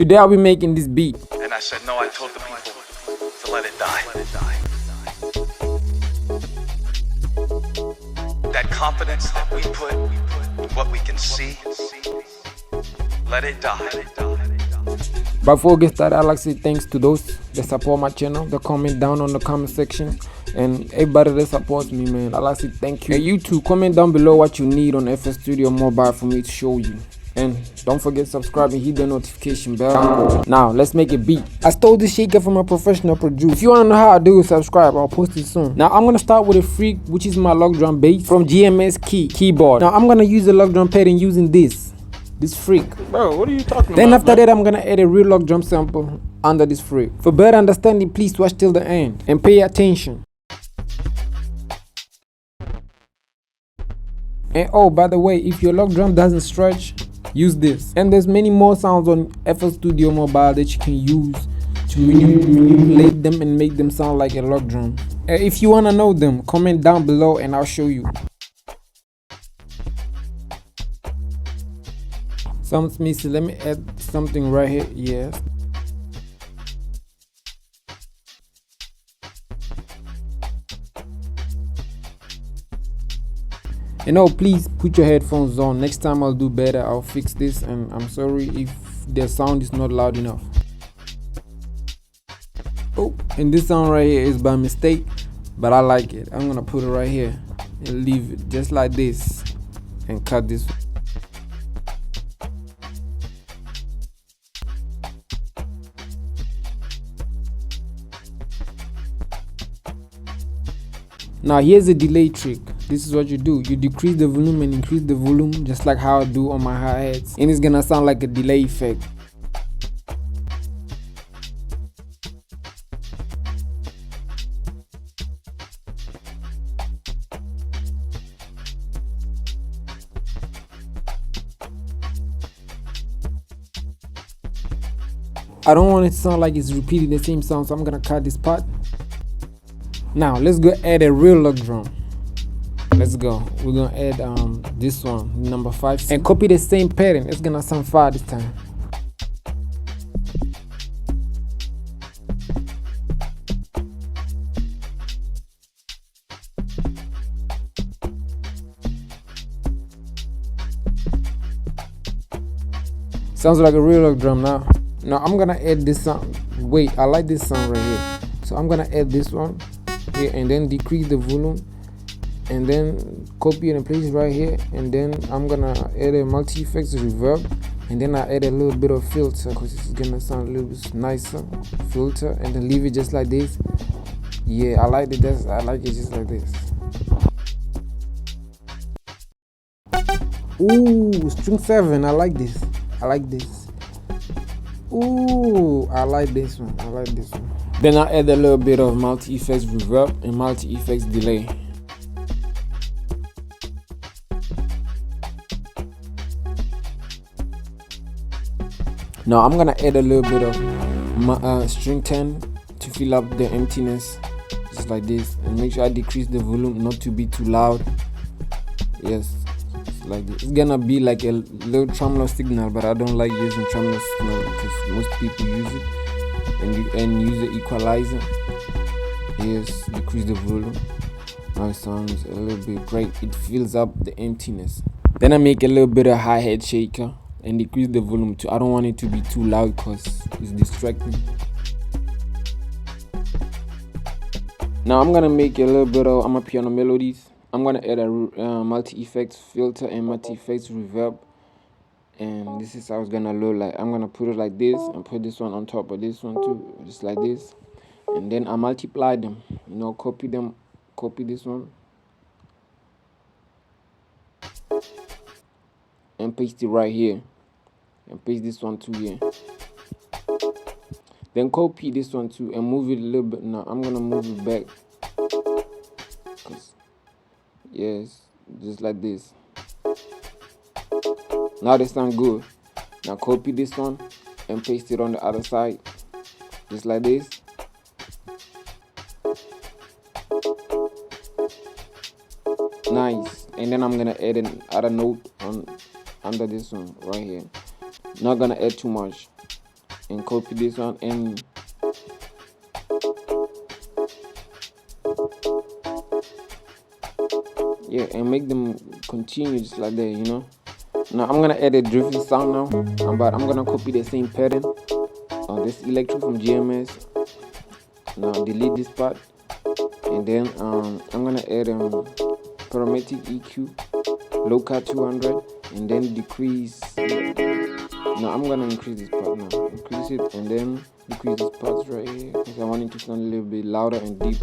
Today I'll be making this beat. And I said, no, I told the people to let it die. That confidence that we put in what we can see, let it die. But before we get started, I'd like to say thanks to those that support my channel, that comment down on the comment section, and everybody that supports me, man. I'd like to say thank you. And you too, comment down below what you need on FL Studio Mobile for me to show you. And don't forget to subscribe and hit the notification bell. Danko. Now let's make a beat. I stole this shaker from a professional producer. If you want to know how I do it, subscribe. I'll post it soon. Now I'm gonna start with a freak, which is my log drum bass from GMS keyboard. Now I'm gonna use the log drum pad and using this freak. Bro, what are you talking about? Then after that, I'm gonna add a real log drum sample under this freak. For better understanding, please watch till the end and pay attention. And oh, by the way, if your log drum doesn't stretch, use this. And there's many more sounds on FL Studio Mobile that you can use to manipulate them and make them sound like a log drum. If you wanna know them, comment down below and I'll show you. Sounds missing. Let me add something right here. Yes. And oh, please put your headphones on. Next time I'll do better. I'll fix this, and I'm sorry if the sound is not loud enough. Oh, and this sound right here is by mistake, but I like it. I'm gonna put it right here and leave it just like this and cut this. Now here's a delay trick. This is what you do. You decrease the volume and increase the volume just like how I do on my hi-hats, and it's gonna sound like a delay effect. I don't want it to sound like it's repeating the same sound, so I'm gonna cut this part. Now let's go add a real log drum. Let's go. We're gonna add this one, number 5, and copy the same pattern. It's gonna sound fire this time. Sounds like a real log drum now. Now I'm gonna add this sound. Wait, I like this sound right here. So I'm gonna add this one here and then decrease the volume and then copy it and place it right here, and then I'm gonna add a multi-effects reverb, and then I add a little bit of filter because it's gonna sound a little bit nicer. Filter, and then leave it just like this. Yeah, I like it. I like it just like this. Ooh, string 7. I like this. I like this. Ooh, I like this one. I like this one. Then I add a little bit of multi-effects reverb and multi-effects delay. Now I'm gonna add a little bit of string 10 to fill up the emptiness, just like this, and make sure I decrease the volume not to be too loud. Yes, just like this. It's gonna be like a little tremolo signal, but I don't like using tremolo signal because most people use it. And use the equalizer. Yes, decrease the volume. Now it sounds a little bit great. It fills up the emptiness. Then I make a little bit of hi-hat shaker and decrease the volume too. I don't want it to be too loud because it's distracting. Now I'm gonna make a little bit of amapiano melodies. I'm gonna add a multi-effects filter and multi-effects reverb. And this is how it's gonna look like. I'm gonna put it like this and put this one on top of this one too, just like this. And then I multiply them, copy them, copy this one and paste it right here, and paste this one too here. Then copy this one too and move it a little bit. Now I'm gonna move it back, yes, just like this. Now they sound good. Now copy this one and paste it on the other side, just like this. Nice. And then I'm gonna add another note on under this one right here. Not gonna add too much. and copy this one and yeah, and make them continue just like that, you know. Now I'm gonna add a drifting sound now, but I'm gonna copy the same pattern on this electro from GMS. Now delete this part, and then I'm gonna add parametric EQ, low cut 200, and then decrease. Now I'm gonna increase this part now, increase it, and then decrease this part right here because I want it to sound a little bit louder and deep.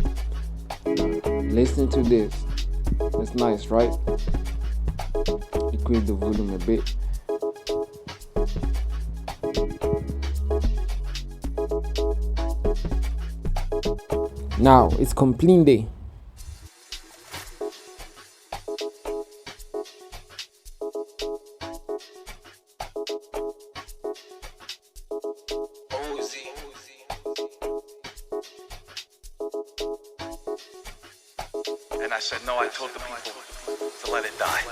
Listen to this. That's nice, right? Increase the volume a bit. Now it's complete day. And I said, no, I told the people to let it die.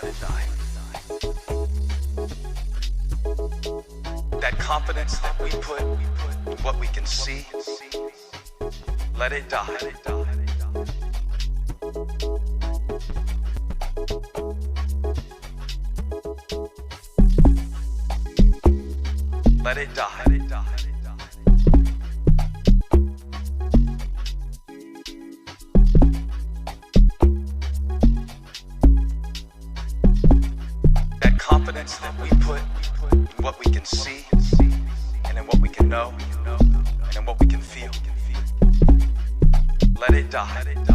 That confidence that we put in what we can see, let it die. Let it die. Let it die. That confidence that we put in what we can see, and in what we can know, and in what we can feel. Let it die.